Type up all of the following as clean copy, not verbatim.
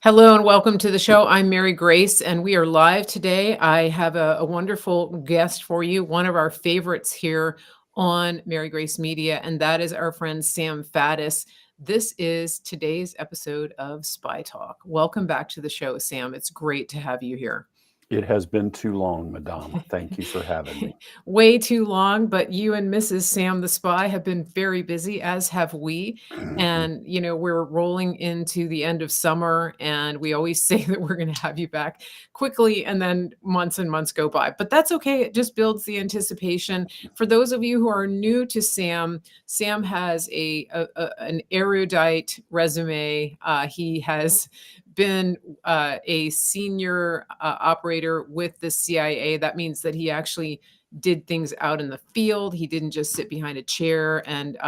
Hello and welcome to the show. I'm Mary Grace, and we are live today. I have a wonderful guest for you, one of our favorites here on Mary Grace Media, and that is our friend Sam Faddis. This is today's episode of Spy Talk. Welcome back to the show, Sam. It's great to have you here. It has been too long, Madame. Thank you for having me. Way too long, but you and Mrs. Sam the Spy have been very busy, as have we. And, we're rolling into the end of summer, and we always say that we're going to have you back quickly, and then months and months go by. But that's okay. It just builds the anticipation. For those of you who are new to Sam, Sam has an erudite resume. He has been a senior operator with the CIA. That means that he actually did things out in the field. He didn't just sit behind a chair and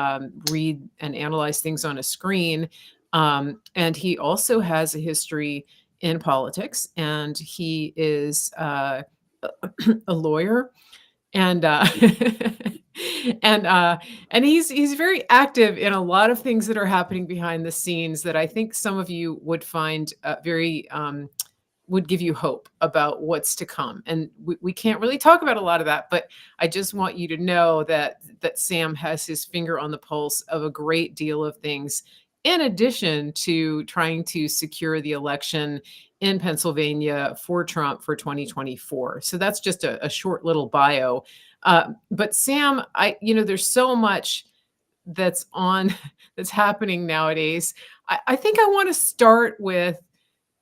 read and analyze things on a screen. And he also has a history in politics, and he is a lawyer, and and he's very active in a lot of things that are happening behind the scenes that I think some of you would find very would give you hope about what's to come. And we can't really talk about a lot of that, but I just want you to know that Sam has his finger on the pulse of a great deal of things, in addition to trying to secure the election in Pennsylvania for Trump for 2024. So that's just a short little bio. But Sam, there's so much that's on that's happening nowadays. I think I want to start with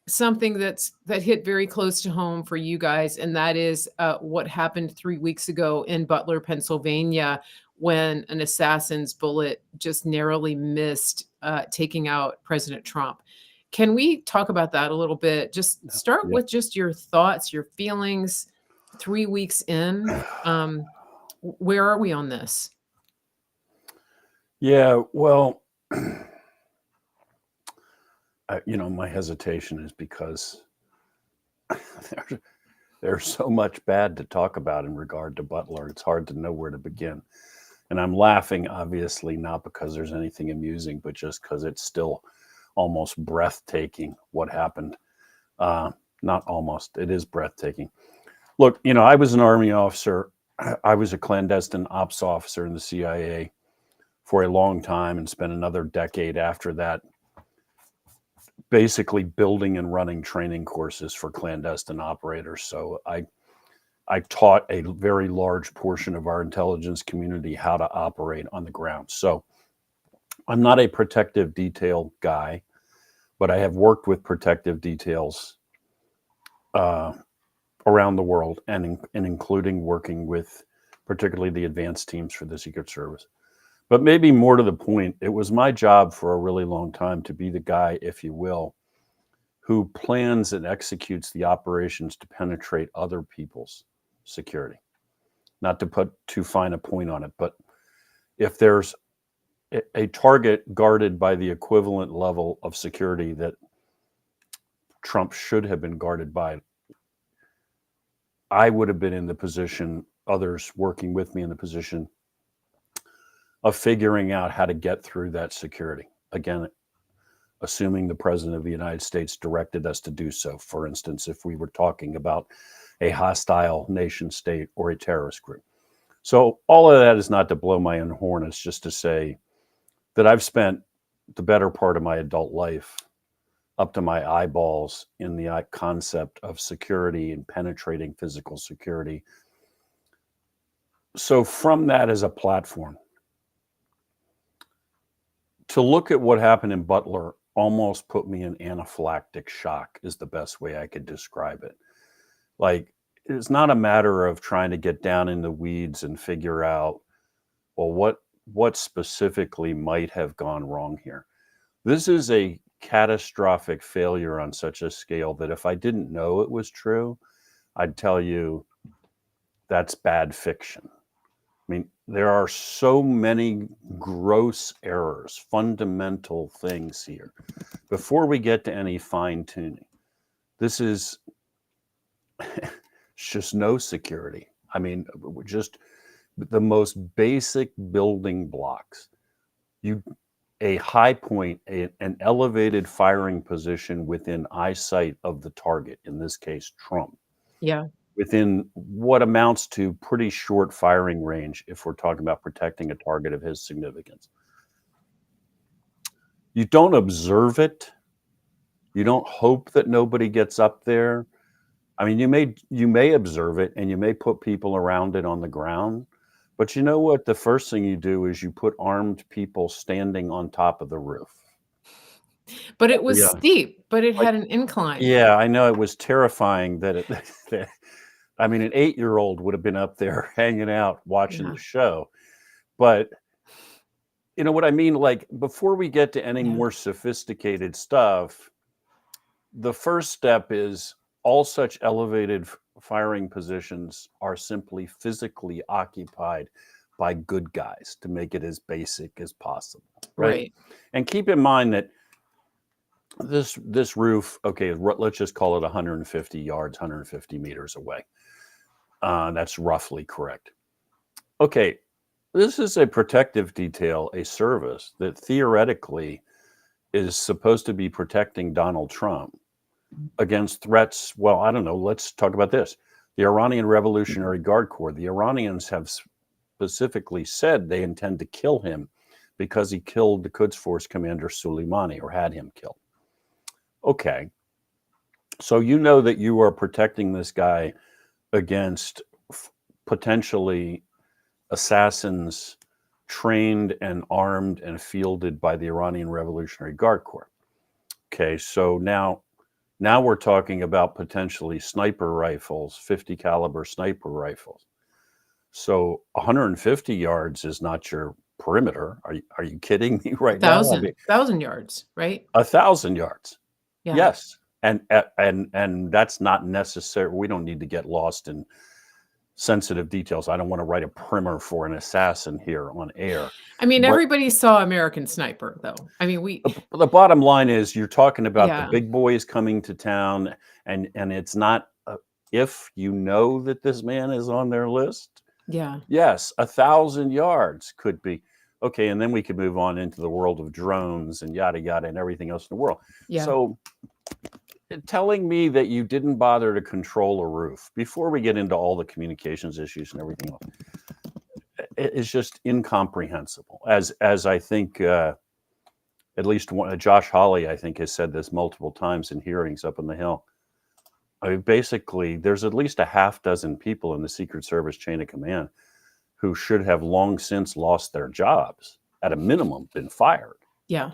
something that hit very close to home for you guys, and that is what happened 3 weeks ago in Butler, Pennsylvania, when an assassin's bullet just narrowly missed taking out President Trump. Can we talk about that a little bit? Just start Yeah. with just your thoughts, your feelings. 3 weeks in, where are we on this? Yeah, well, my hesitation is because there's so much bad to talk about in regard to Butler. It's hard to know where to begin. And I'm laughing, obviously, not because there's anything amusing, but just because it's still almost breathtaking what happened. Not almost, it is breathtaking. Look, I was an Army officer. I was a clandestine ops officer in the CIA for a long time and spent another decade after that basically building and running training courses for clandestine operators. So I taught a very large portion of our intelligence community how to operate on the ground. So I'm not a protective detail guy, but I have worked with protective details around the world, and including working with particularly the advanced teams for the Secret Service. But maybe more to the point, it was my job for a really long time to be the guy, if you will, who plans and executes the operations to penetrate other people's security. Not to put too fine a point on it, but if there's a target guarded by the equivalent level of security that Trump should have been guarded by, I would have been in the position, others working with me in the position of figuring out how to get through that security. Again, assuming the President of the United States directed us to do so. For instance, if we were talking about a hostile nation state or a terrorist group. So all of that is not to blow my own horn. It's just to say that I've spent the better part of my adult life up to my eyeballs in the concept of security and penetrating physical security. So from that as a platform, to look at what happened in Butler almost put me in anaphylactic shock is the best way I could describe it. Like, it's not a matter of trying to get down in the weeds and figure out, well, what specifically might have gone wrong here. This is a catastrophic failure on such a scale that if I didn't know it was true, I'd tell you that's bad fiction. I mean, there are so many gross errors, fundamental things here. Before we get to any fine tuning, this is just no security. I mean, just the most basic building blocks. You a high point, an elevated firing position within eyesight of the target, in this case, Trump, Yeah. within what amounts to pretty short firing range if we're talking about protecting a target of his significance. You don't observe it. You don't hope that nobody gets up there. I mean, you may observe it and you may put people around it on the ground, but you know what? The first thing you do is you put armed people standing on top of the roof. But it was Yeah, steep, but it like had an incline. yeah, I know it was terrifying that it that I mean, an 8-year-old would have been up there hanging out watching Yeah. the show. But you know what I mean? Like, before we get to any Yeah. more sophisticated stuff, the first step is all such elevated firing positions are simply physically occupied by good guys to make it as basic as possible, right? Right. And keep in mind that this roof, okay, let's just call it 150 yards, 150 meters away. That's roughly correct. Okay, this is a protective detail, a service that theoretically is supposed to be protecting Donald Trump against threats. Well, I don't know. Let's talk about this. The Iranian Revolutionary Guard Corps. The Iranians have specifically said they intend to kill him because he killed the Quds Force commander Soleimani, or had him killed. Okay. So you know that you are protecting this guy against potentially assassins trained and armed and fielded by the Iranian Revolutionary Guard Corps. Okay, so now we're talking about potentially sniper rifles, 50 caliber sniper rifles. So 150 yards is not your perimeter. Are you kidding me right now? I mean, 1,000 yards, right? 1,000 yards. Yeah. Yes. And that's not necessary. We don't need to get lost in sensitive details. I don't want to write a primer for an assassin here on air. I mean, But everybody saw American Sniper, though. I mean, we the bottom line is you're talking about the yeah, big boys coming to town, and it's not if you know that this man is on their list. yeah, Yes, 1,000 yards could be okay, and then we could move on into the world of drones and yada yada and everything else in the world. yeah. So telling me that you didn't bother to control a roof before we get into all the communications issues and everything else, it is just incomprehensible. As I think at least one, Josh Hawley, I think, has said this multiple times in hearings up on the Hill. I mean, basically, there's at least a half dozen people in the Secret Service chain of command who should have long since lost their jobs, at a minimum, been fired. Yeah.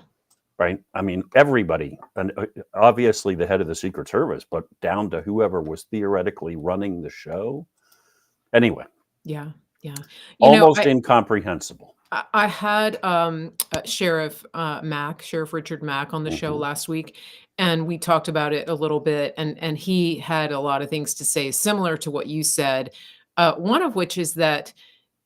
Right? I mean, everybody, and obviously the head of the Secret Service, but down to whoever was theoretically running the show. Anyway, Yeah. Yeah. almost incomprehensible. I had Sheriff Sheriff Richard Mack on the show Mhm. last week, and we talked about it a little bit, and he had a lot of things to say similar to what you said. One of which is that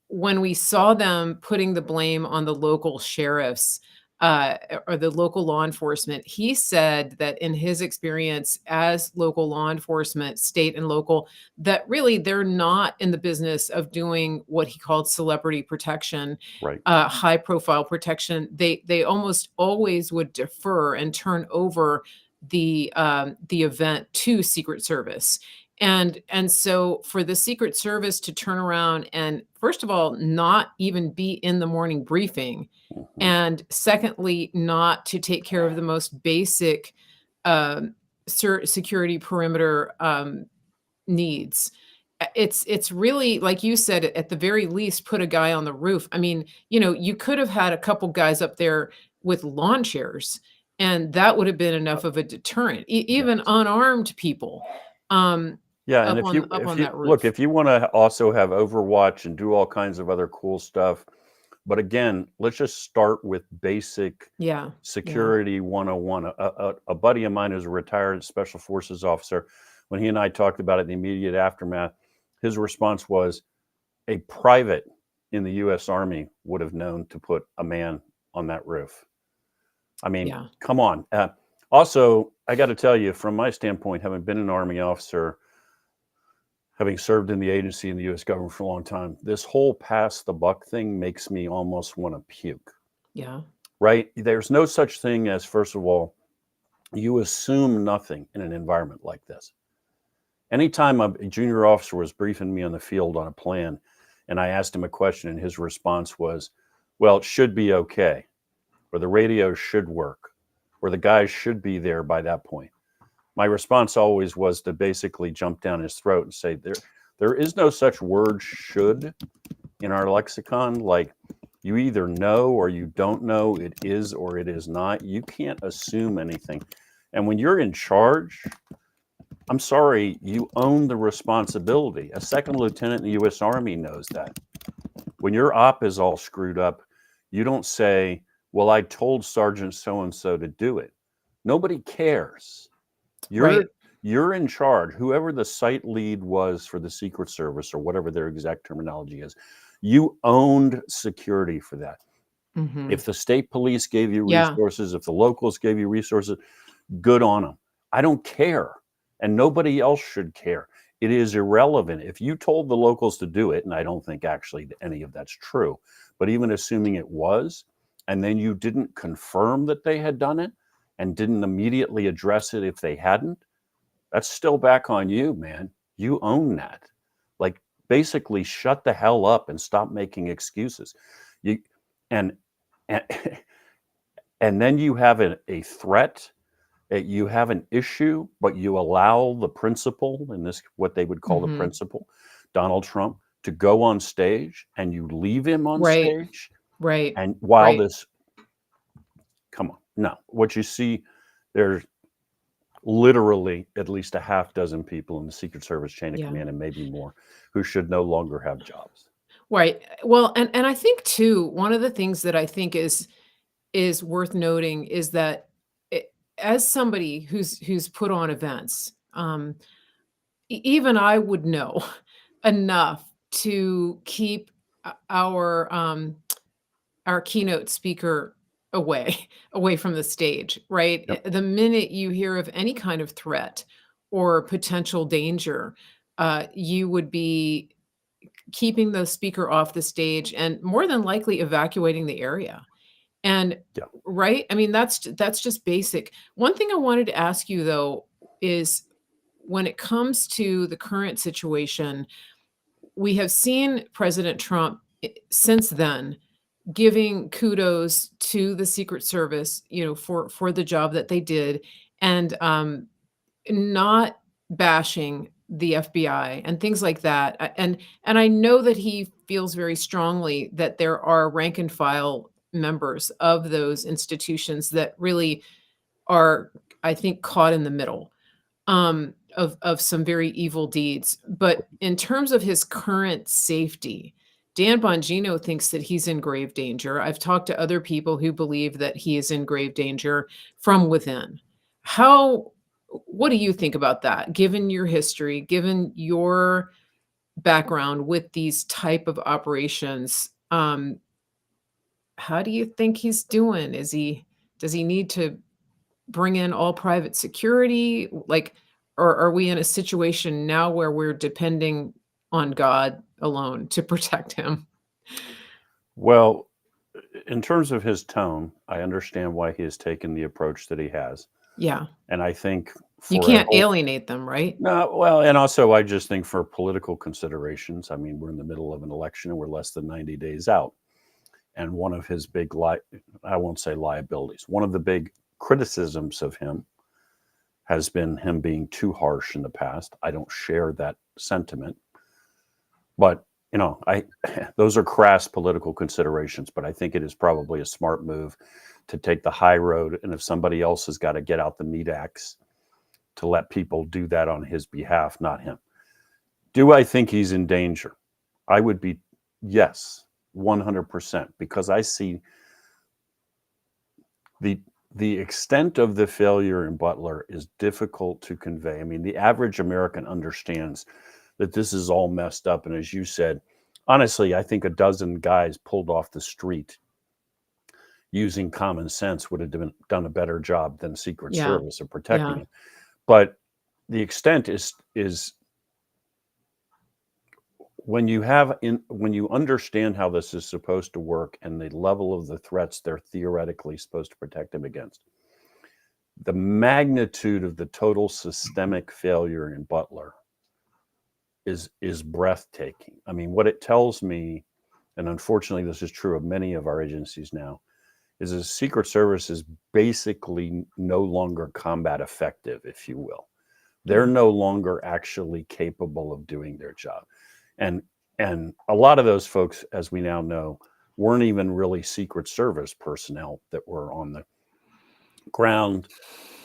when we saw them putting the blame on the local sheriffs, or the local law enforcement, he said that in his experience as local law enforcement, state and local, that really they're not in the business of doing what he called celebrity protection, Right. high profile protection. They almost always would defer and turn over the event to Secret Service. And so for the Secret Service to turn around and first of all, not even be in the morning briefing, Mhm. and secondly, not to take care of the most basic security perimeter needs. It's really like you said, at the very least, put a guy on the roof. I mean, you could have had a couple guys up there with lawn chairs, and that would have been enough of a deterrent. Even Yes. unarmed people um, Yeah, and up if on you up if on you that look, roof. if you want to also have Overwatch and do all kinds of other cool stuff, but again, let's just start with basic Yeah, yeah, security 101. A buddy of mine who's a retired special forces officer, when he and I talked about it in the immediate aftermath, his response was a private in the U.S. Army would have known to put a man on that roof. I mean, yeah, come on. Also, I got to tell you, from my standpoint, having been an Army officer, having served in the agency in the U.S. government for a long time, this whole pass the buck thing makes me almost want to puke. yeah, right? There's no such thing as, first of all, you assume nothing in an environment like this. Anytime a junior officer was briefing me on the field on a plan and I asked him a question and his response was, well, it should be okay, or the radio should work, or the guys should be there by that point. My response always was to basically jump down his throat and say, there is no such word should in our lexicon. Like, you either know or you don't know, it is or it is not. You can't assume anything. And when you're in charge, I'm sorry, you own the responsibility. A second lieutenant in the U.S. Army knows that. When your op is all screwed up, you don't say, well, I told Sergeant so-and-so to do it. Nobody cares. Right. You're in charge. Whoever the site lead was for the Secret Service or whatever their exact terminology is, you owned security for that. Mhm. If the state police gave you Yeah. resources, if the locals gave you resources, good on them. I don't care. And nobody else should care. It is irrelevant. If you told the locals to do it, and I don't think actually any of that's true, but even assuming it was, and then you didn't confirm that they had done it and didn't immediately address it if they hadn't, that's still back on you, man. You own that. Like, basically shut the hell up and stop making excuses. You and and, and then you have a threat, you have an issue, but you allow the principal, in this what they would call the Mhm. principal, Donald Trump, to go on stage, and you leave him on Right. stage. Right. And while Right. this, come on, no, what you see, there's literally at least a half dozen people in the Secret Service chain of Yeah. command, and maybe more, who should no longer have jobs. Right. Well, and I think too, one of the things that I think is worth noting is that as somebody who's put on events, even I would know enough to keep our keynote speaker away away from the stage, right? Yep. The minute you hear of any kind of threat or potential danger, you would be keeping the speaker off the stage and more than likely evacuating the area. And Yeah. right? I mean, that's just basic. One thing I wanted to ask you though is when it comes to the current situation, we have seen President Trump since then giving kudos to the Secret Service, for the job that they did and not bashing the FBI and things like that. And I know that he feels very strongly that there are rank and file members of those institutions that really are, I think, caught in the middle of some very evil deeds. But in terms of his current safety, Dan Bongino thinks that he's in grave danger. I've talked to other people who believe that he is in grave danger from within. How what do you think about that? Given your history, given your background with these type of operations, how do you think he's doing? Does he need to bring in all private security? Like, or are we in a situation now where we're depending on God alone to protect him? Well, in terms of his tone, I understand why he has taken the approach that he has. Yeah. And I think You for a can't whole, alienate them, right? no, well, and also I just think for political considerations, I mean, we're in the middle of an election and we're less than 90 days out. And one of his big, I won't say liabilities, one of the big criticisms of him has been him being too harsh in the past. I don't share that sentiment, but I those are crass political considerations, but I think it is probably a smart move to take the high road. And if somebody else has got to get out the meat axe, to let people do that on his behalf, not him. Do I think he's in danger? I would be, yes, 100%, because I see the extent of the failure in Butler is difficult to convey. I mean, the average American understands that this is all messed up. And as you said, honestly, I think a dozen guys pulled off the street using common sense would have done a better job than Secret Yeah. Service of protecting Yeah. him. But the extent is when you understand how this is supposed to work and the level of the threats they're theoretically supposed to protect them against, the magnitude of the total systemic failure in Butler is breathtaking. I mean, what it tells me, and unfortunately this is true of many of our agencies now, is the Secret Service is basically no longer combat effective, if you will. They're no longer actually capable of doing their job. And a lot of those folks, as we now know, weren't even really Secret Service personnel that were on the ground.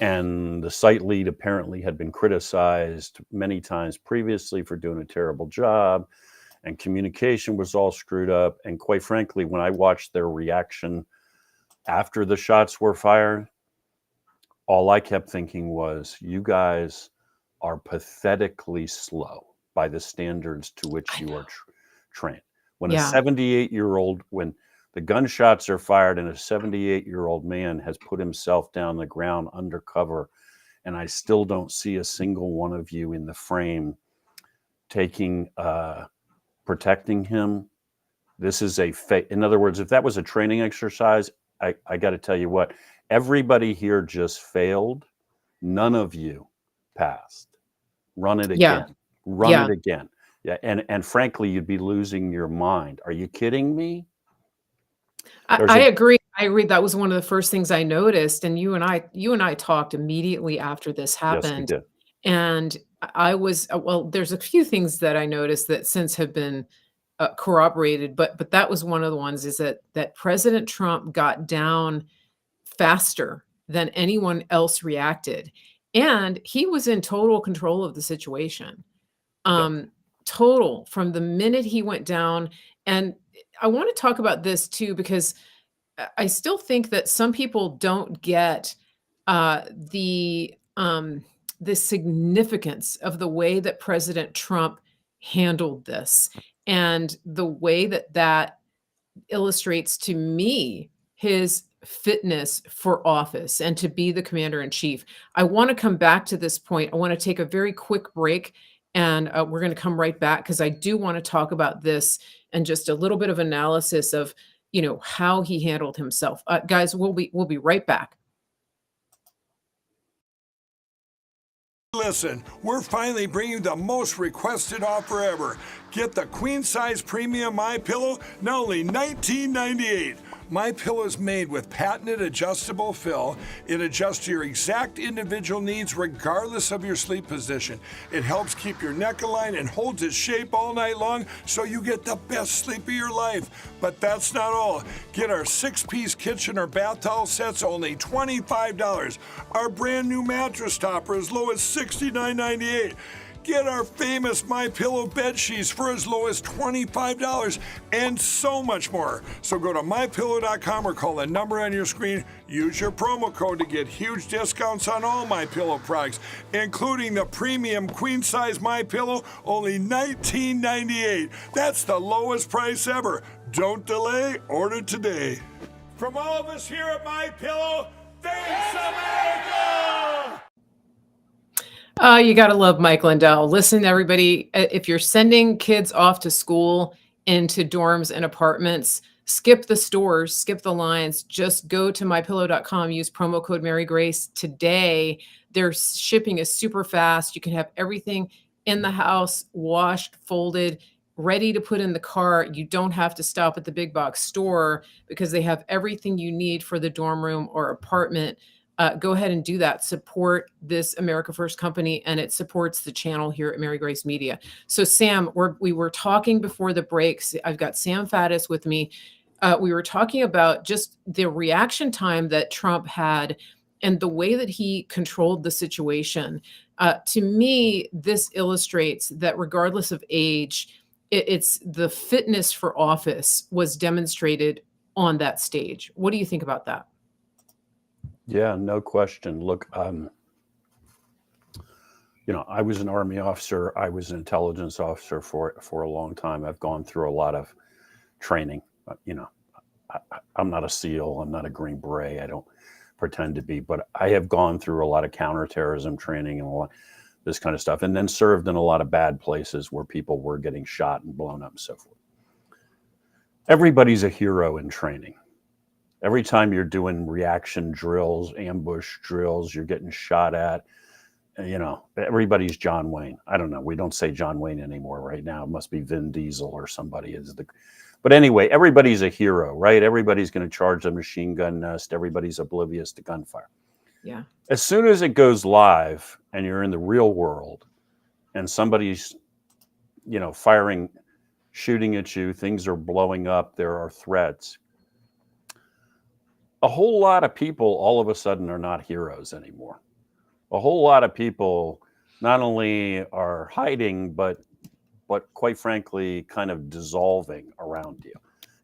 And the site lead apparently had been criticized many times previously for doing a terrible job, and communication was all screwed up. And quite frankly, when I watched their reaction after the shots were fired, all I kept thinking was, you guys are pathetically slow by the standards to which you are trained. When a 78-year-old, when the gunshots are fired and a 78-year-old man has put himself down the ground undercover, and I still don't see a single one of you in the frame protecting him. This is in other words, if that was a training exercise, I got to tell you what, everybody here just failed. None of you passed. Run it again. Run it again. Yeah. And frankly, you'd be losing your mind. Are you kidding me? I agree. I agree. That was one of the first things I noticed. And you and I talked immediately after this happened. Yes, we did. And I was, well, there's a few things that I noticed that since have been corroborated, but that was one of the ones, is that President Trump got down faster than anyone else reacted. And he was in total control of the situation. Total, from the minute he went down. And I want to talk about this too, because I still think that some people don't get the significance of the way that President Trump handled this, and the way that illustrates to me his fitness for office and to be the commander in chief. I want to come back to this point. I want to take a very quick break, and we're going to come right back, because I do want to talk about this and just a little bit of analysis of, how he handled himself. Guys, we'll be right back. Listen, we're finally bringing the most requested offer ever. Get the queen size premium MyPillow, now only $19.98. MyPillow is made with patented adjustable fill. It adjusts to your exact individual needs regardless of your sleep position. It helps keep your neck aligned and holds its shape all night long, so you get the best sleep of your life. But that's not all. Get our 6-piece kitchen or bath towel sets, only $25. Our brand new mattress topper as low as $69.98. Get our famous MyPillow bed sheets for as low as $25, and so much more. So go to MyPillow.com or call the number on your screen. Use your promo code to get huge discounts on all MyPillow products, including the premium queen-size MyPillow, only $19.98. That's the lowest price ever. Don't delay, order today. From all of us here at MyPillow, thanks America! Oh, you got to love Mike Lindell. Listen, everybody, if you're sending kids off to school into dorms and apartments, skip the stores, skip the lines, just go to mypillow.com, use promo code Mary Grace today. Their shipping is super fast. You can have everything in the house, washed, folded, ready to put in the car. You don't have to stop at the big box store, because they have everything you need for the dorm room or apartment. Go ahead and do that. Support this America First company, and it supports the channel here at Mary Grace Media. So Sam, we were talking before the breaks. I've got Sam Faddis with me. We were talking about just the reaction time that Trump had and the way that he controlled the situation. To me, this illustrates that regardless of age, it's the fitness for office was demonstrated on that stage. What do you think about that? Yeah, no question. Look, I was an Army officer. I was an intelligence officer for a long time. I've gone through a lot of training. I'm not a SEAL. I'm not a Green Beret. I don't pretend to be, but I have gone through a lot of counterterrorism training and a lot. this kind of stuff, and then served in a lot of bad places where people were getting shot and blown up and so forth. Everybody's a hero in training. Every time you're doing reaction drills, ambush drills, you're getting shot at, you know, everybody's John Wayne. I don't know. We don't say John Wayne anymore right now. It must be Vin Diesel or somebody but anyway, everybody's a hero, right? Everybody's going to charge a machine gun nest. Everybody's oblivious to gunfire. Yeah. As soon as it goes live and you're in the real world and somebody's, you know, firing, shooting at you, things are blowing up, there are threats. A whole lot of people all of a sudden are not heroes anymore. A whole lot of people not only are hiding, but quite frankly, kind of dissolving around you.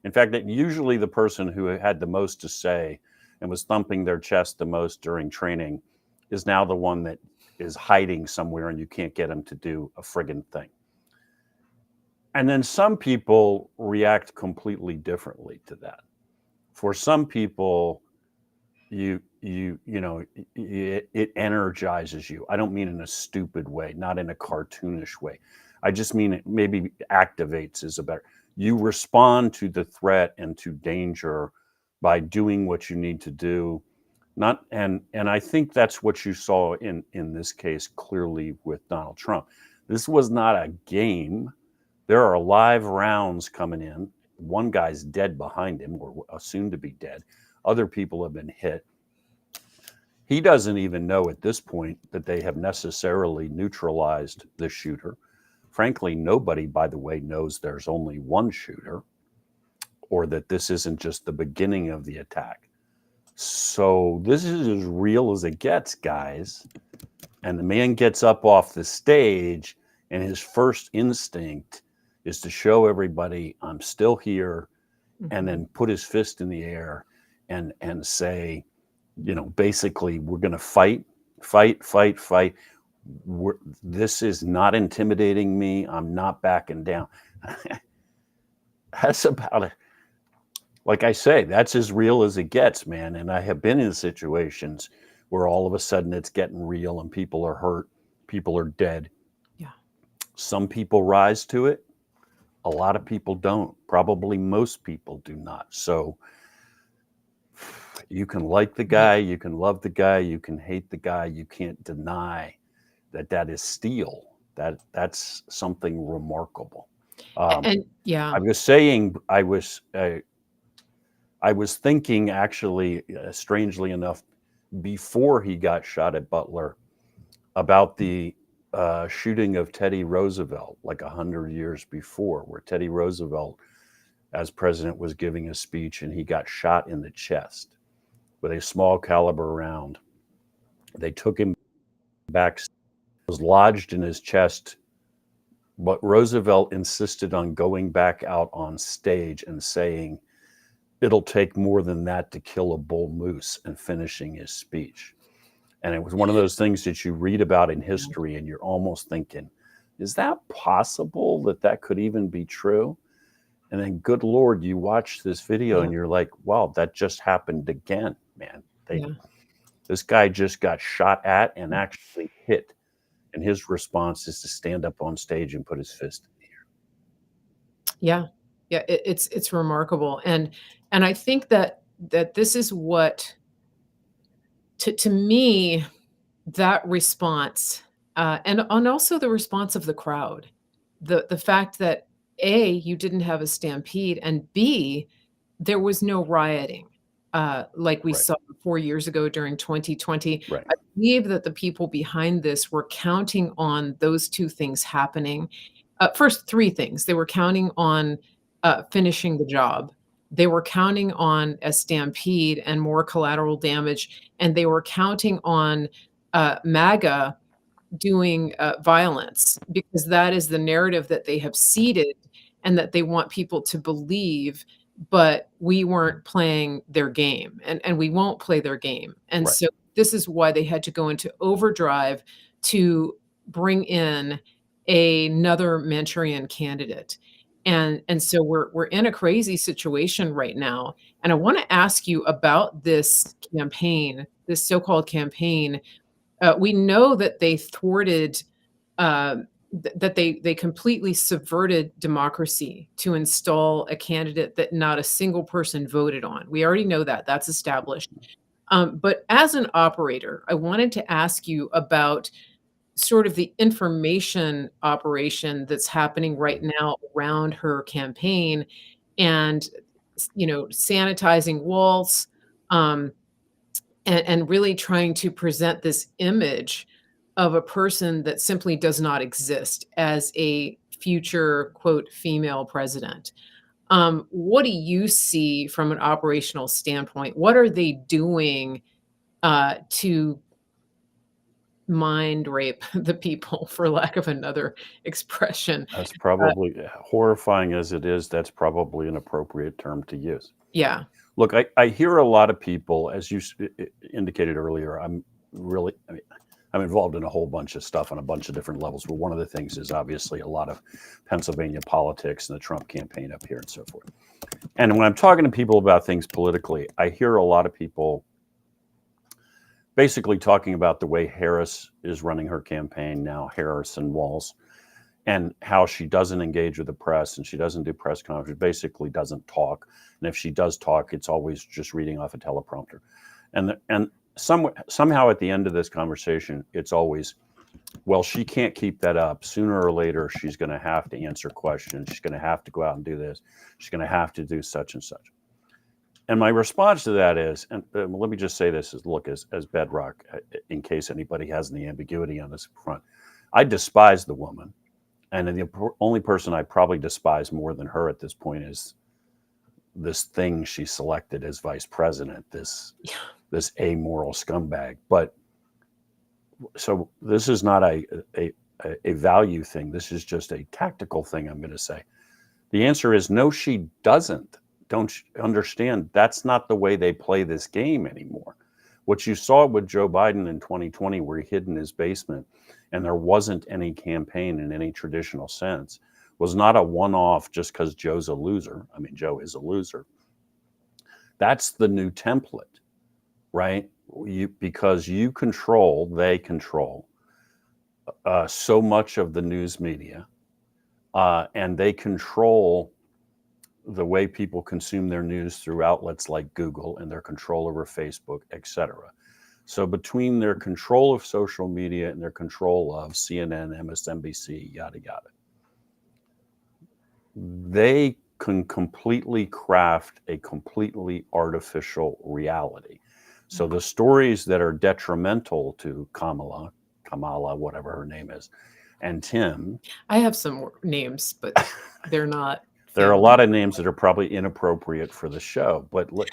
In fact, usually the person who had the most to say and was thumping their chest the most during training is now the one that is hiding somewhere and you can't get them to do a friggin' thing. And then some people react completely differently to that. For some people, it energizes you. I don't mean in a stupid way, not in a cartoonish way. I just mean it maybe activates is a better. You respond to the threat and to danger by doing what you need to do. And I think that's what you saw in this case clearly with Donald Trump. This was not a game. There are live rounds coming in. One guy's dead behind him, or soon to be dead. Other people have been hit. He doesn't even know at this point that they have necessarily neutralized the shooter. Frankly, nobody, by the way, knows there's only one shooter or that this isn't just the beginning of the attack. So this is as real as it gets, guys. And the man gets up off the stage and his first instinct is to show everybody I'm still here, and then put his fist in the air and say, you know, basically, we're going to fight. This is not intimidating me. I'm not backing down. That's about it. Like I say, that's as real as it gets, man. And I have been in situations where all of a sudden it's getting real and people are hurt, people are dead. Yeah. Some people rise to it. A lot of people don't. Probably most people do not. So you can like the guy, you can love the guy, you can hate the guy. You can't deny that is steel. That's something remarkable. And yeah, I was saying, I was thinking actually, strangely enough, before he got shot at Butler, about the shooting of Teddy Roosevelt, like 100 years before, where Teddy Roosevelt, as president, was giving a speech and he got shot in the chest with a small caliber round. They took him back, was lodged in his chest, but Roosevelt insisted on going back out on stage and saying, "It'll take more than that to kill a bull moose," and finishing his speech. And it was one of those things that you read about in history and you're almost thinking, is that possible that could even be true? And then, good Lord, you watch this video and you're like, wow, that just happened again, man. This guy just got shot at and actually hit. And his response is to stand up on stage and put his fist in the air. Yeah. It's remarkable. And I think that this is what, to me, that response, and also the response of the crowd, the fact that A, you didn't have a stampede, and B, there was no rioting, like we Right. saw 4 years ago during 2020. Right. I believe that the people behind this were counting on those two things happening. First, three things. They were counting on finishing the job. They were counting on a stampede and more collateral damage, and they were counting on MAGA doing violence, because that is the narrative that they have seeded and that they want people to believe, but we weren't playing their game, and we won't play their game. And Right. so this is why they had to go into overdrive to bring in another Manchurian candidate. And so we're in a crazy situation right now. And I want to ask you about this campaign, this so-called campaign. We know that they thwarted that they completely subverted democracy to install a candidate that not a single person voted on. We already know that. That's established. But as an operator, I wanted to ask you about sort of the information operation that's happening right now around her campaign and, sanitizing walls, um, and really trying to present this image of a person that simply does not exist as a future, quote, female president. What do you see from an operational standpoint? What are they doing to mind rape the people, for lack of another expression? That's Uh, probably horrifying as it is. That's probably an appropriate term to use. yeah, Look, I hear a lot of people, as you indicated earlier. I'm involved in a whole bunch of stuff on a bunch of different levels. But one of the things is obviously a lot of Pennsylvania politics and the Trump campaign up here and so forth. And when I'm talking to people about things politically, I hear a lot of people basically talking about the way Harris is running her campaign now, Harris and Walz, and how she doesn't engage with the press and she doesn't do press conferences, basically doesn't talk. And if she does talk, it's always just reading off a teleprompter. And somehow at the end of this conversation, it's always, well, she can't keep that up. Sooner or later, she's going to have to answer questions. She's going to have to go out and do this. She's going to have to do such and such. And my response to that is, and let me just say this as bedrock, in case anybody has any ambiguity on this front. I despise the woman. And the only person I probably despise more than her at this point is this thing she selected as vice president, this amoral scumbag. But so this is not a value thing. This is just a tactical thing, I'm going to say. The answer is no, she doesn't. Don't you understand? That's not the way they play this game anymore. What you saw with Joe Biden in 2020, where he hid in his basement and there wasn't any campaign in any traditional sense, was not a one-off just because Joe's a loser. I mean, Joe is a loser. That's the new template, right? Because they control so much of the news media, and they control the way people consume their news through outlets like Google and their control over Facebook, etc. So between their control of social media and their control of CNN, MSNBC, yada, yada, they can completely craft a completely artificial reality. So the stories that are detrimental to Kamala, whatever her name is, and Tim. I have some more names, but they're not. There are a lot of names that are probably inappropriate for the show, but look,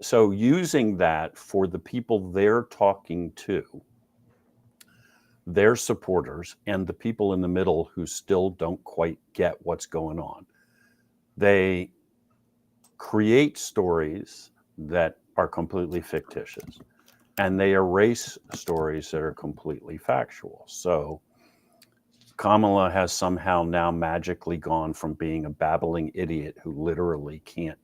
so using that for the people they're talking to, their supporters, and the people in the middle who still don't quite get what's going on, they create stories that are completely fictitious, and they erase stories that are completely factual. So Kamala has somehow now magically gone from being a babbling idiot who literally can't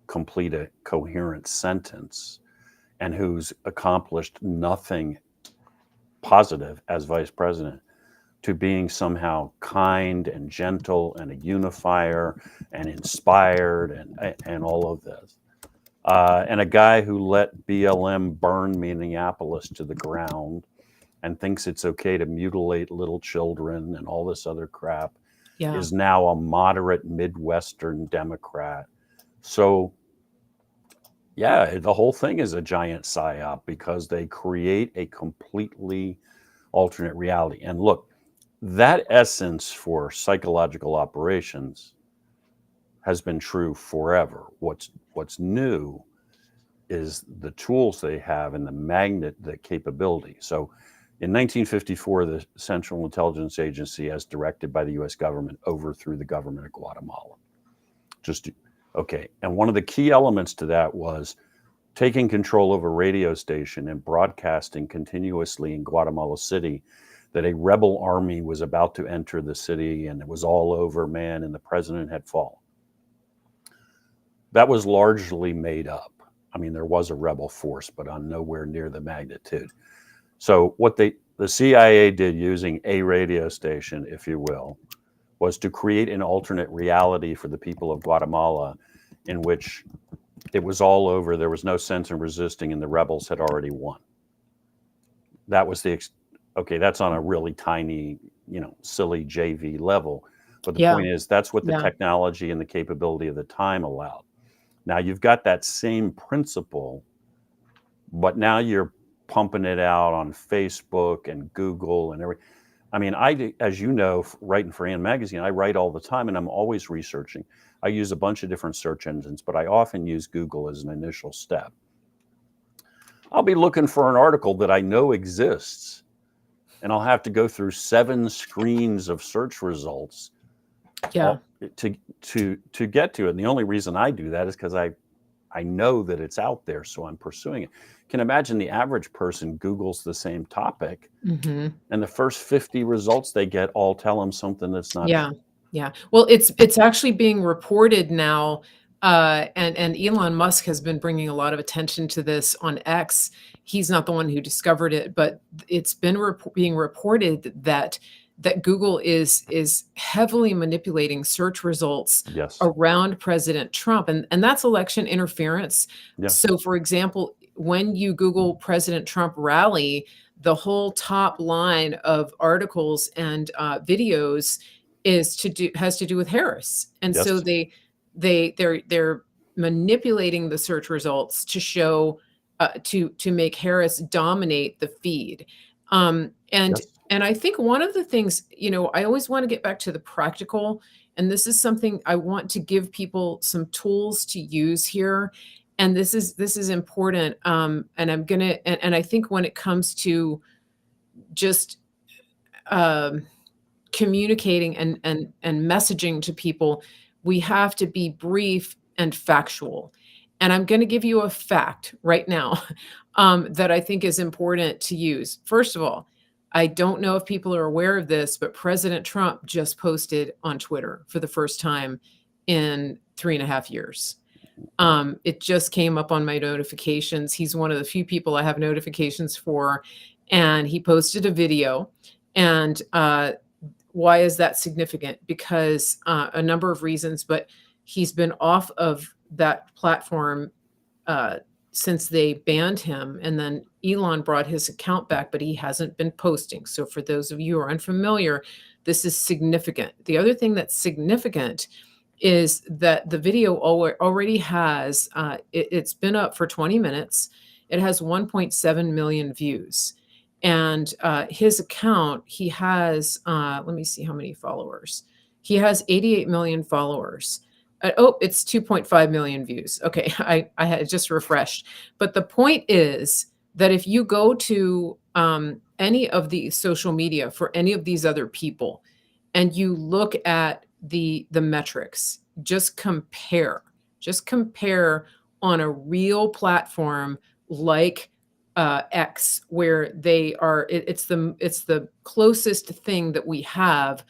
complete a coherent sentence and who's accomplished nothing positive as vice president to being somehow kind and gentle and a unifier and inspired and all of this. And a guy who let BLM burn Minneapolis to the ground and thinks it's okay to mutilate little children and all this other crap, is now a moderate Midwestern Democrat. So, yeah, the whole thing is a giant psyop because they create a completely alternate reality. And look, that essence for psychological operations has been true forever. What's new is the tools they have and the capability. So in 1954, the Central Intelligence Agency, as directed by the U.S. government, overthrew the government of Guatemala. And one of the key elements to that was taking control of a radio station and broadcasting continuously in Guatemala City that a rebel army was about to enter the city and it was all over, man, and the president had fallen. That was largely made up. I mean, there was a rebel force, but on nowhere near the magnitude. So what the CIA did using a radio station, if you will, was to create an alternate reality for the people of Guatemala in which it was all over, there was no sense in resisting, and the rebels had already won. That was okay, that's on a really tiny, silly JV level. But the Yeah. point is, that's what the Yeah. technology and the capability of the time allowed. Now you've got that same principle, but now you're pumping it out on Facebook and Google and everything. I mean, as you know, writing for ANDMagazine, I write all the time and I'm always researching. I use a bunch of different search engines, but I often use Google as an initial step. I'll be looking for an article that I know exists, and I'll have to go through 7 screens of search results Yeah. to get to it. And the only reason I do that is because I know that it's out there, so I'm pursuing it. Can imagine the average person Googles the same topic, Mm-hmm. and the first 50 results they get all tell them something that's not Yeah. true. Yeah. Well, it's actually being reported now, and Elon Musk has been bringing a lot of attention to this on X. He's not the one who discovered it, but it's been being reported that Google is heavily manipulating search results Yes. around President Trump, and that's election interference. Yeah. So, for example, when you Google President Trump rally, the whole top line of articles and videos has to do with Harris, and Yes. so they're manipulating the search results to show to make Harris dominate the feed, and Yes. and I think one of the things, I always want to get back to the practical, and this is something I want to give people some tools to use here, and this is important, and I'm gonna and I think when it comes to just communicating and messaging to people, we have to be brief and factual. And I'm going to give you a fact right now that I think is important to use. First of all, I don't know if people are aware of this, but President Trump just posted on Twitter for the first time in 3.5 years. It just came up on my notifications. He's one of the few people I have notifications for, and he posted a video. And why is that significant? Because a number of reasons, but he's been off of that platform since they banned him, and then Elon brought his account back, but he hasn't been posting. So for those of you who are unfamiliar, this is significant. The other thing that's significant is that the video already has, it's been up for 20 minutes. It has 1.7 million views. And his account, he has, let me see how many followers. He has 88 million followers. It's 2.5 million views. Okay, I had just refreshed. But the point is that if you go to any of the social media for any of these other people, and you look at the metrics, just compare on a real platform like X, where they are, it's the closest thing that we have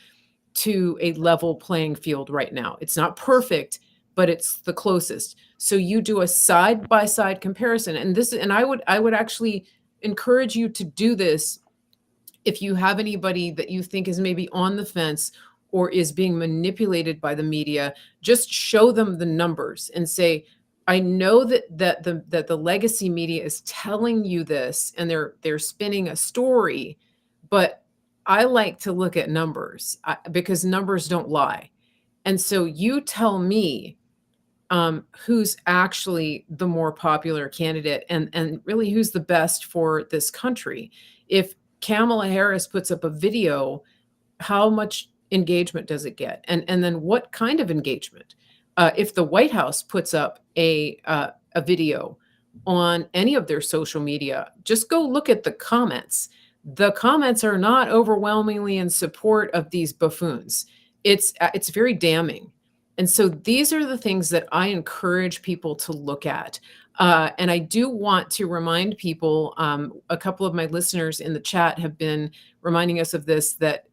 to a level playing field right now. It's not perfect, but it's the closest. So you do a side by side comparison, and I would actually encourage you to do this if you have anybody that you think is maybe on the fence or is being manipulated by the media. Just show them the numbers and say, I know that the legacy media is telling you this, and they're spinning a story, but I like to look at numbers because numbers don't lie. And so you tell me who's actually the more popular candidate, and really who's the best for this country. If Kamala Harris puts up a video, how much engagement does it get? And then what kind of engagement? If the White House puts up a video on any of their social media, just go look at the comments. The comments are not overwhelmingly in support of these buffoons. It's very damning. And so these are the things that I encourage people to look at. And I do want to remind people, a couple of my listeners in the chat have been reminding us of this, that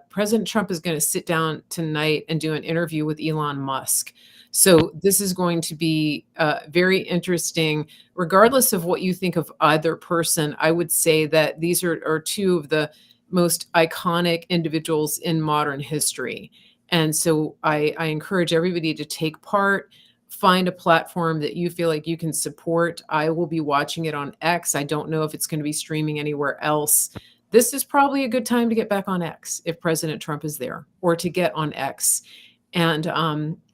President Trump is going to sit down tonight and do an interview with Elon Musk. So this is going to be very interesting. Regardless of what you think of either person, I would say that these are two of the most iconic individuals in modern history. And so I encourage everybody to take part, find a platform that you feel like you can support. I will be watching it on X. I don't know if it's going to be streaming anywhere else. This is probably a good time to get back on X if President Trump is there, or to get on X. And,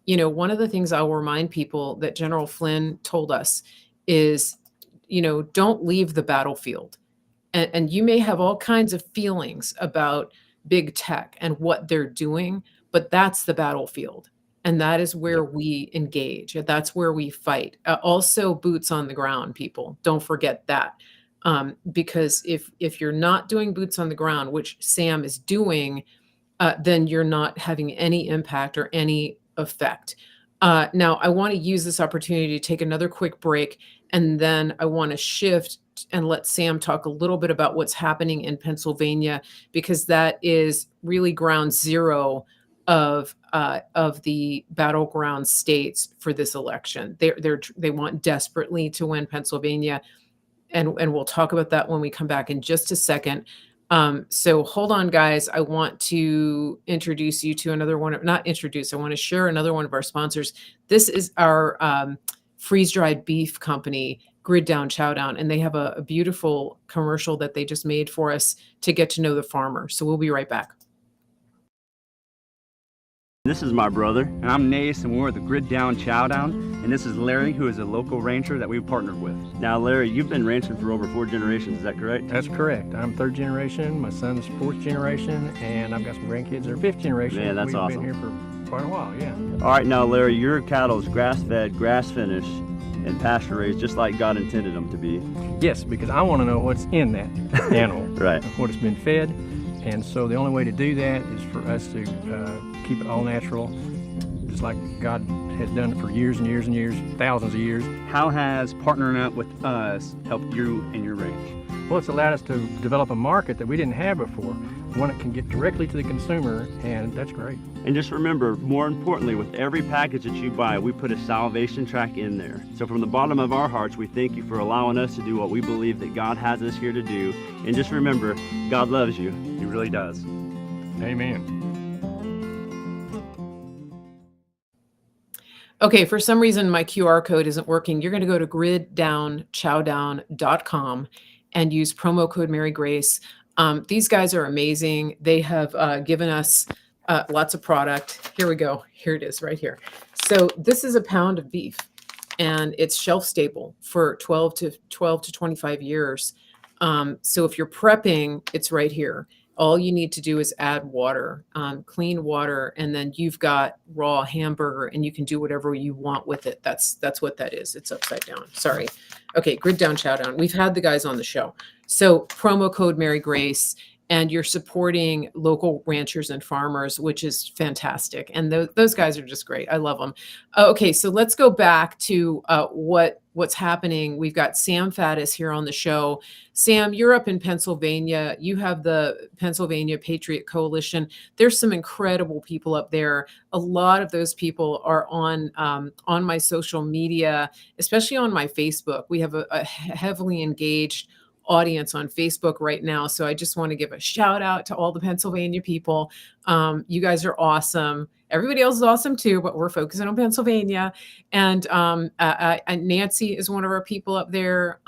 one of the things I'll remind people that General Flynn told us is, don't leave the battlefield. And you may have all kinds of feelings about big tech and what they're doing, but that's the battlefield. And that is where we engage. That's where we fight. Also, boots on the ground, people. Don't forget that. Because if you're not doing boots on the ground, which Sam is doing, then you're not having any impact or any effect. Now, I want to use this opportunity to take another quick break, and then I want to shift and let Sam talk a little bit about what's happening in Pennsylvania, because that is really ground zero of the battleground states for this election. They want desperately to win Pennsylvania, and we'll talk about that when we come back in just a second. So hold on, guys. I want to introduce you to another one. Not introduce. I want to share another one of our sponsors. This is our freeze-dried beef company, Grid Down Chowdown, and they have a beautiful commercial that they just made for us to get to know the farmer. So we'll be right back. This is my brother, and I'm Nace, and we're at the Grid Down Chowdown, and this is Larry, who is a local rancher that we've partnered with. Now, Larry, you've been ranching for over 4 generations, is that correct? That's correct. I'm 3rd generation, my son's 4th generation, and I've got some grandkids that are 5th generation. Man, that's awesome. We've been here for quite a while, yeah. All right, now, Larry, your cattle is grass-fed, grass-finished, and pasture-raised, just like God intended them to be. Yes, because I want to know what's in that animal, Right. What it's been fed, and so the only way to do that is for us to keep it all natural, just like God has done it for years and years and years, thousands of years. How has partnering up with us helped you and your ranch? Well, it's allowed us to develop a market that we didn't have before, one that can get directly to the consumer, and that's great. And just remember, more importantly, with every package that you buy, we put a salvation track in there. So from the bottom of our hearts, we thank you for allowing us to do what we believe that God has us here to do. And just remember, God loves you. He really does. Amen. Okay, for some reason my QR code isn't working. You're going to go to griddownchowdown.com and use promo code Mary Grace. These guys are amazing. They have given us lots of product. Here we go. Here it is right here. So this is a pound of beef, and it's shelf stable for 12 to 25 years. So if you're prepping, it's right here. All you need to do is add water, clean water, and then you've got raw hamburger, and you can do whatever you want with it. That's what that is. It's upside down. Sorry. Okay, Grid Down Chowdown. We've had the guys on the show. So promo code Mary Grace, and you're supporting local ranchers and farmers, which is fantastic. And those guys are just great. I love them. Okay, so let's go back to what's happening. We've got Sam Faddis here on the show. Sam, you're up in Pennsylvania. You have the Pennsylvania Patriot Coalition. There's some incredible people up there. A lot of those people are on my social media, especially on my Facebook. We have a heavily engaged audience on Facebook right now. So I just want to give a shout out to all the Pennsylvania people. You guys are awesome. Everybody else is awesome too, but we're focusing on Pennsylvania. And Nancy is one of our people up there.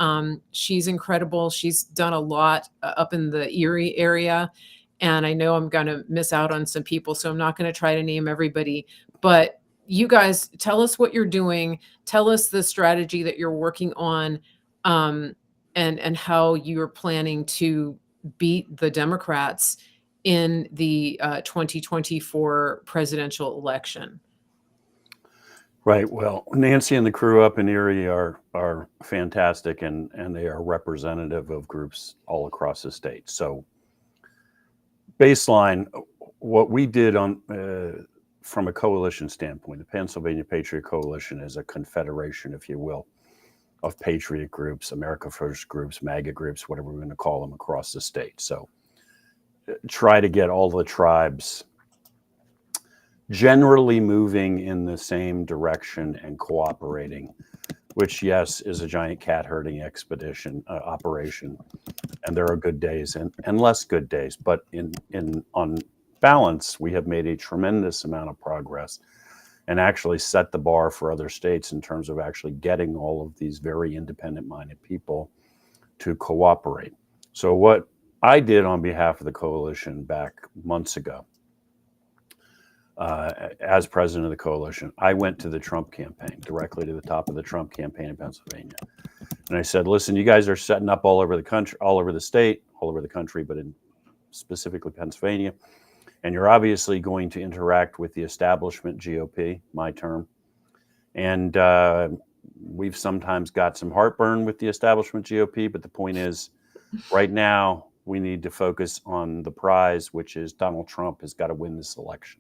She's incredible. She's done a lot up in the Erie area. And I know I'm going to miss out on some people, so I'm not going to try to name everybody. But you guys, tell us what you're doing. Tell us the strategy that you're working on. And how you're planning to beat the Democrats in the 2024 presidential election. Right. Well, Nancy and the crew up in Erie are fantastic, and they are representative of groups all across the state. So baseline, what we did on from a coalition standpoint, the Pennsylvania Patriot Coalition is a confederation, if you will, of Patriot groups, America First groups, MAGA groups, whatever we're going to call them, across the state. So try to get all the tribes generally moving in the same direction and cooperating, which, yes, is a giant cat herding expedition operation. And there are good days and less good days. But on balance, we have made a tremendous amount of progress and actually set the bar for other states in terms of actually getting all of these very independent-minded people to cooperate. So what I did on behalf of the coalition back months ago, as president of the coalition, I went to the Trump campaign, directly to the top of the Trump campaign in Pennsylvania. And I said, listen, you guys are setting up all over the country, all over the state, all over the country, but in specifically Pennsylvania. And you're obviously going to interact with the establishment GOP, my term. And we've sometimes got some heartburn with the establishment GOP, but the point is, right now, we need to focus on the prize, which is Donald Trump has got to win this election.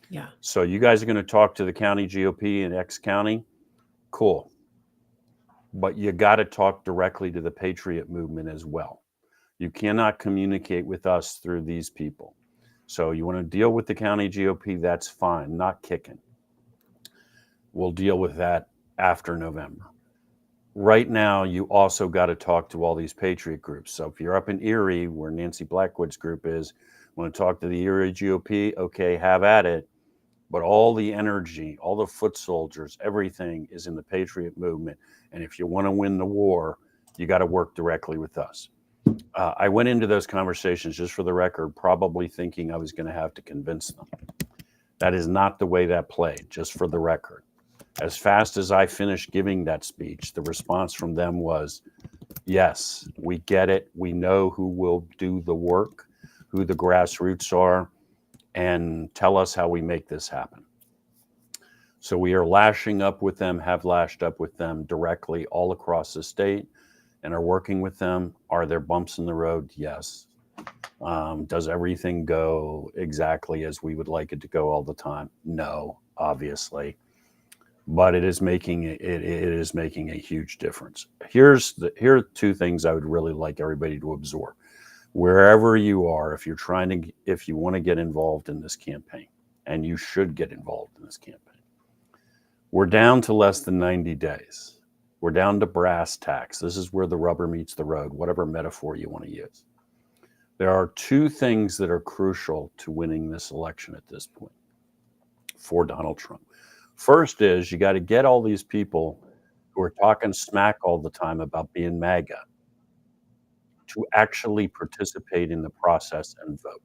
Yeah. So you guys are going to talk to the county GOP in X county. Cool. But you got to talk directly to the Patriot movement as well. You cannot communicate with us through these people. So you want to deal with the county GOP, that's fine, not kicking. We'll deal with that after November. Right now, you also got to talk to all these Patriot groups. So if you're up in Erie, where Nancy Blackwood's group is, want to talk to the Erie GOP, okay, have at it. But all the energy, all the foot soldiers, everything is in the Patriot movement. And if you want to win the war, you got to work directly with us. I went into those conversations, just for the record, probably thinking I was going to have to convince them. That is not the way that played, just for the record. As fast as I finished giving that speech, the response from them was, yes, we get it. We know who will do the work, who the grassroots are, and tell us how we make this happen. So we are lashing up with them, have lashed up with them directly all across the state, and are working with them. Are there bumps in the road? Yes. Does everything go exactly as we would like it to go all the time? No, obviously. But it is making a huge difference. Here are two things I would really like everybody to absorb. Wherever you are, if you want to get involved in this campaign, and you should get involved in this campaign, we're down to less than 90 days. We're down to brass tacks. This is where the rubber meets the road, whatever metaphor you want to use. There are two things that are crucial to winning this election at this point for Donald Trump. First is you got to get all these people who are talking smack all the time about being MAGA to actually participate in the process and vote.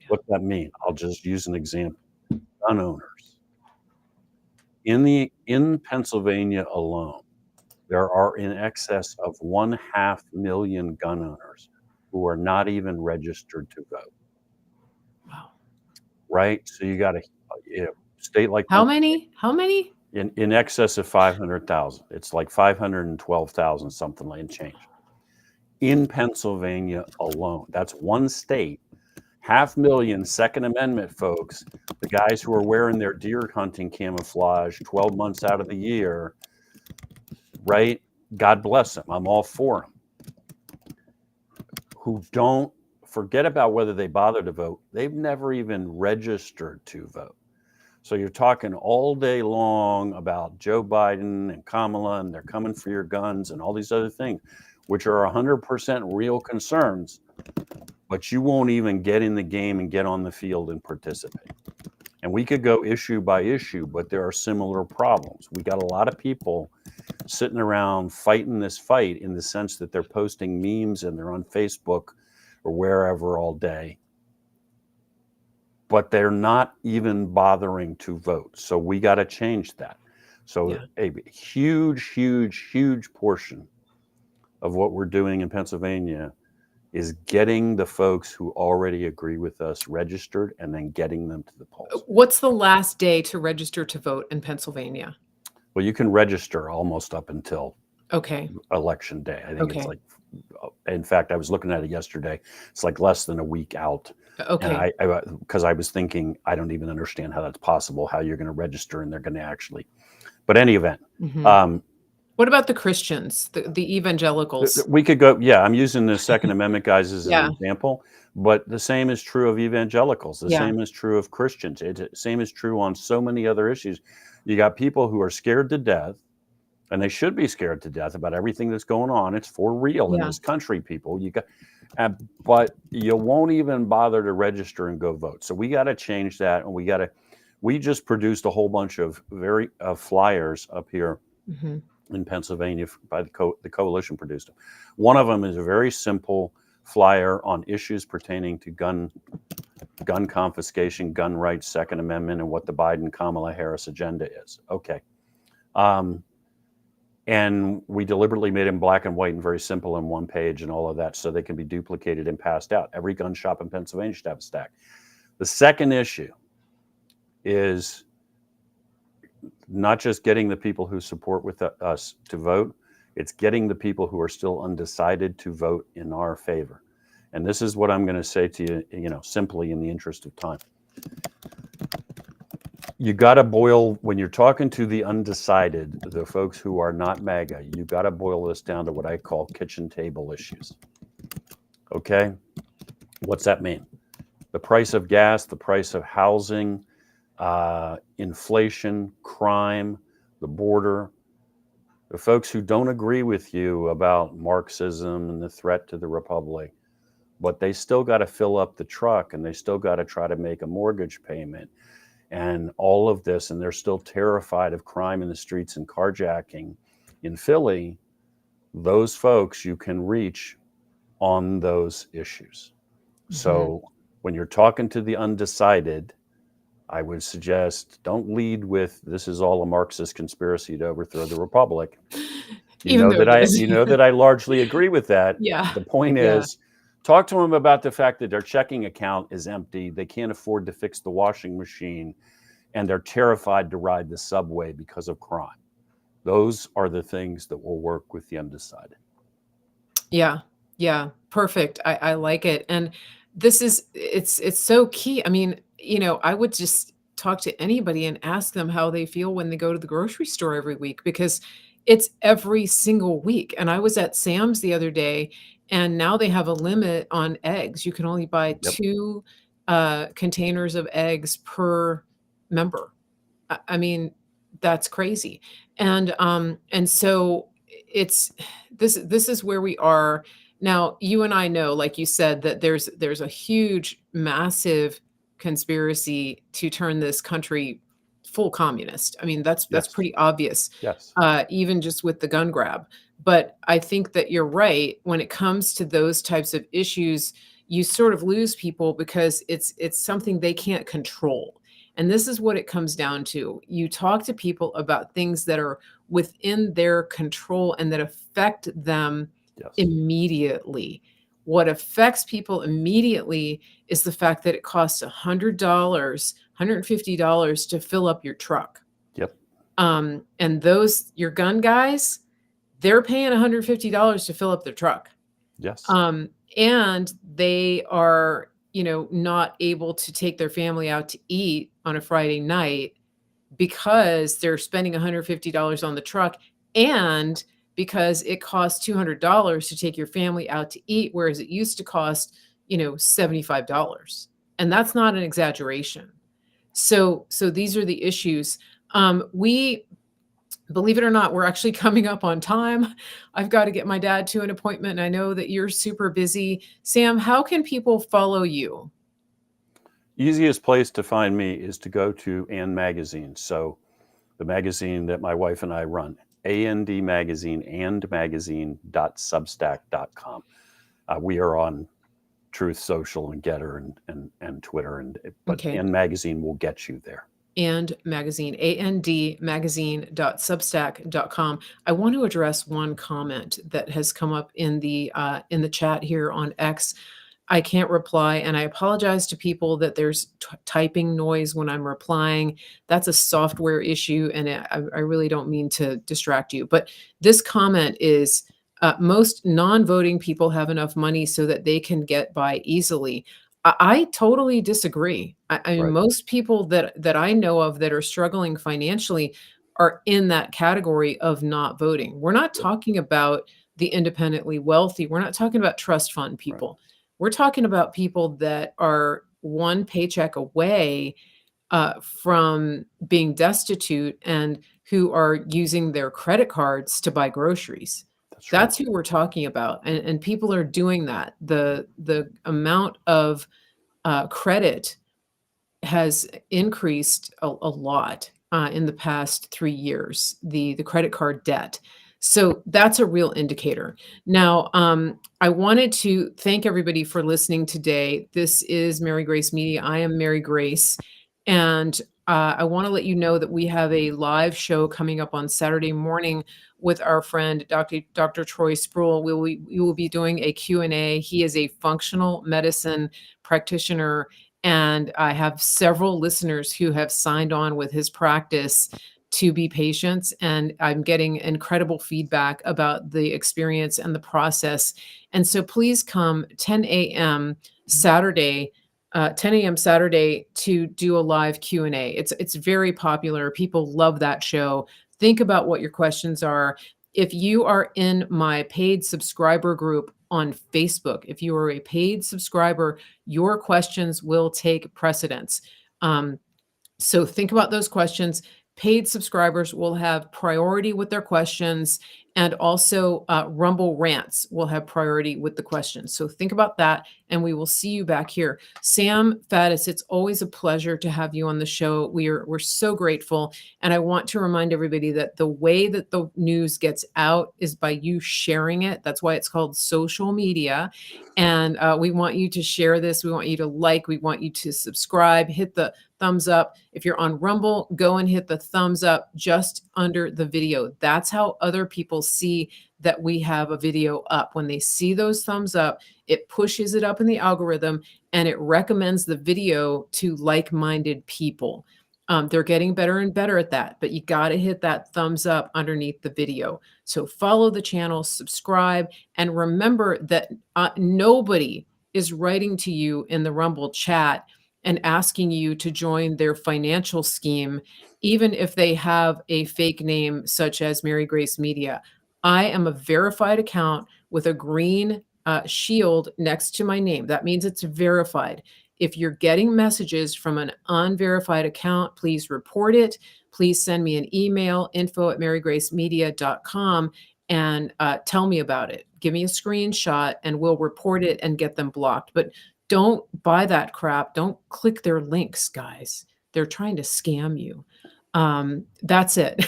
What's that mean? I'll just use an example. Gun owners. In Pennsylvania alone, there are in excess of 500,000 gun owners who are not even registered to vote. Wow. Right? So you got a state like How many? In excess of 500,000. It's like 512,000 something like and change. In Pennsylvania alone, that's one state. 500,000 Second Amendment folks, the guys who are wearing their deer hunting camouflage 12 months out of the year, right? God bless them. I'm all for them. Who don't forget about whether they bother to vote. They've never even registered to vote. So you're talking all day long about Joe Biden and Kamala, and they're coming for your guns and all these other things, which are 100% real concerns. But you won't even get in the game and get on the field and participate. And we could go issue by issue, but there are similar problems. We got a lot of people sitting around fighting this fight in the sense that they're posting memes and they're on Facebook or wherever all day, but they're not even bothering to vote. So we got to change that. So a huge portion of what we're doing in Pennsylvania is getting the folks who already agree with us registered and then getting them to the polls. What's the last day to register to vote in Pennsylvania? Well, you can register almost up until Okay. election day. I think Okay. it's like, in fact, I was looking at it yesterday. It's like less than a week out. Okay. And because I was thinking, I don't even understand how that's possible, how you're going to register and they're going to actually, but any event, Mhm. What about the Christians, the evangelicals? We could go, yeah, I'm using the Second Amendment guys as an Yeah, example, but the same is true of evangelicals. The yeah, same is true of Christians. Same is true on so many other issues. You got people who are scared to death, and they should be scared to death about everything that's going on. It's for real in yeah. this country, people. But you won't even bother to register and go vote. So we got to change that, and we just produced a whole bunch of flyers up here Mhm. in Pennsylvania by the coalition produced them. One of them is a very simple flyer on issues pertaining to gun confiscation, gun rights, Second Amendment, and what the Biden-Kamala Harris agenda is. Okay. And we deliberately made them black and white and very simple in one page and all of that so they can be duplicated and passed out. Every gun shop in Pennsylvania should have a stack. The second issue is not just getting the people who support with us to vote, it's getting the people who are still undecided to vote in our favor. And this is what I'm going to say to you, simply in the interest of time. You got to boil, when you're talking to the undecided, the folks who are not MAGA, you got to boil this down to what I call kitchen table issues. Okay? What's that mean? The price of gas, the price of housing, inflation, crime, the border. The folks who don't agree with you about Marxism and the threat to the republic, but they still got to fill up the truck and they still got to try to make a mortgage payment and all of this, and they're still terrified of crime in the streets and carjacking in Philly. Those folks you can reach on those issues. Mhm. So when you're talking to the undecided, I would suggest don't lead with this is all a Marxist conspiracy to overthrow the republic. Even though it is. You know that I largely agree with that. Yeah, The point yeah. is, talk to them about the fact that their checking account is empty. They can't afford to fix the washing machine, and they're terrified to ride the subway because of crime. Those are the things that will work with the undecided. Yeah, yeah, perfect. I like it. And it's so key. I mean, I would just talk to anybody and ask them how they feel when they go to the grocery store every week because it's every single week. And I was at Sam's the other day, and now they have a limit on eggs. You can only buy Yep. 2 containers of eggs per member. I mean, that's crazy. And so it's this is where we are now. You and I know, like you said, that there's a huge, massive conspiracy to turn this country full communist. I mean, that's Yes. pretty obvious, Yes. even just with the gun grab. But I think that you're right when it comes to those types of issues. You sort of lose people because it's something they can't control. And this is what it comes down to. You talk to people about things that are within their control and that affect them Yes. immediately. What affects people immediately is the fact that it costs $100, $150 to fill up your truck. Yep. And your gun guys, they're paying $150 to fill up their truck. Yes. And they are, not able to take their family out to eat on a Friday night because they're spending $150 on the truck and because it costs $200 to take your family out to eat, whereas it used to cost, $75. And that's not an exaggeration. So these are the issues. Believe it or not, we're actually coming up on time. I've got to get my dad to an appointment, and I know that you're super busy. Sam, how can people follow you? Easiest place to find me is to go to ANDMagazine. So the magazine that my wife and I run, ANDMagazine, ANDMagazine.substack.com. We are on Truth Social and Getter and Twitter, but Okay. ANDMagazine will get you there. ANDMagazine, ANDmagazine.substack.com. I want to address one comment that has come up in the chat here on X. I can't reply, and I apologize to people that there's typing noise when I'm replying. That's a software issue, and I really don't mean to distract you. But this comment is, most non-voting people have enough money so that they can get by easily. I totally disagree. I mean, Right. most people that I know of that are struggling financially are in that category of not voting. We're not talking about the independently wealthy. We're not talking about trust fund people. We're talking about people that are one paycheck away from being destitute and who are using their credit cards to buy groceries. That's right. That's who we're talking about, and people are doing that. The amount of credit has increased a lot in the past 3 years, the credit card debt. So that's a real indicator. Now, I wanted to thank everybody for listening today. This is Mary Grace Media. I am Mary Grace, and I want to let you know that we have a live show coming up on Saturday morning with our friend Dr. Troy Sproul. We will be doing a Q&A. He is a functional medicine practitioner, and I have several listeners who have signed on with his practice to be patients, and I'm getting incredible feedback about the experience and the process. And so please come 10 a.m. Saturday, 10 a.m. Saturday to do a live Q&A. It's very popular. People love that show. Think about what your questions are. If you are in my paid subscriber group on Facebook, if you are a paid subscriber, your questions will take precedence. So think about those questions. Paid subscribers will have priority with their questions, and also Rumble Rants will have priority with the questions. So think about that, and we will see you back here. Sam Faddis, it's always a pleasure to have you on the show. We're so grateful, and I want to remind everybody that the way that the news gets out is by you sharing it. That's why it's called social media, and we want you to share this. We want you to like. We want you to subscribe. Hit the thumbs up. If you're on Rumble, go and hit the thumbs up just under the video. That's how other people see that we have a video up. When they see those thumbs up, it pushes it up in the algorithm and it recommends the video to like-minded people. They're getting better and better at that, but you got to hit that thumbs up underneath the video. So follow the channel, subscribe, and remember that nobody is writing to you in the Rumble chat and asking you to join their financial scheme, even if they have a fake name such as Mary Grace Media. I am a verified account with a green shield next to my name. That means it's verified. If you're getting messages from an unverified account, please report it. Please send me an email, info@marygracemedia.com, and tell me about it. Give me a screenshot and we'll report it and get them blocked. But don't buy that crap. Don't click their links, guys. They're trying to scam you. That's it.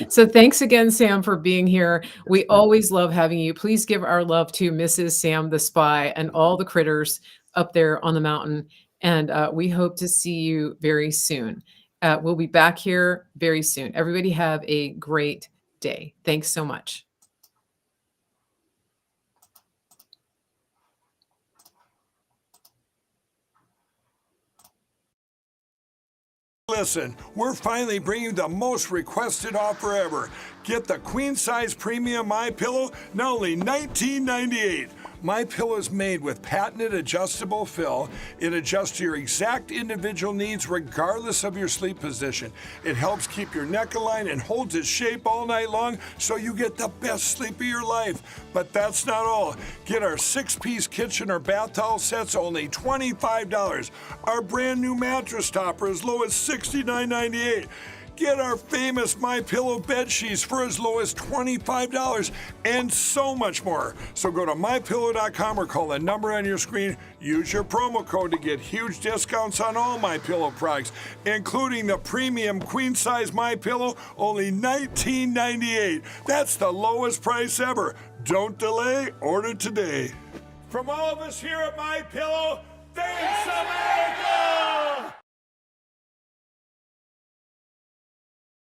So thanks again, Sam, for being here. We always love having you. Please give our love to Mrs. Sam the Spy and all the critters up there on the mountain. And we hope to see you very soon. We'll be back here very soon. Everybody have a great day. Thanks so much. Listen, we're finally bringing the most requested offer ever. Get the queen size premium MyPillow, now only $19.98. MyPillow is made with patented adjustable fill. It adjusts to your exact individual needs regardless of your sleep position. It helps keep your neck aligned and holds its shape all night long so you get the best sleep of your life. But that's not all. Get our 6-piece kitchen or bath towel sets only $25. Our brand new mattress topper as low as $69.98. Get our famous MyPillow bed sheets for as low as $25 and so much more. So go to MyPillow.com or call the number on your screen. Use your promo code to get huge discounts on all MyPillow products, including the premium queen size MyPillow, only $19.98. That's the lowest price ever. Don't delay, order today. From all of us here at MyPillow, thanks America!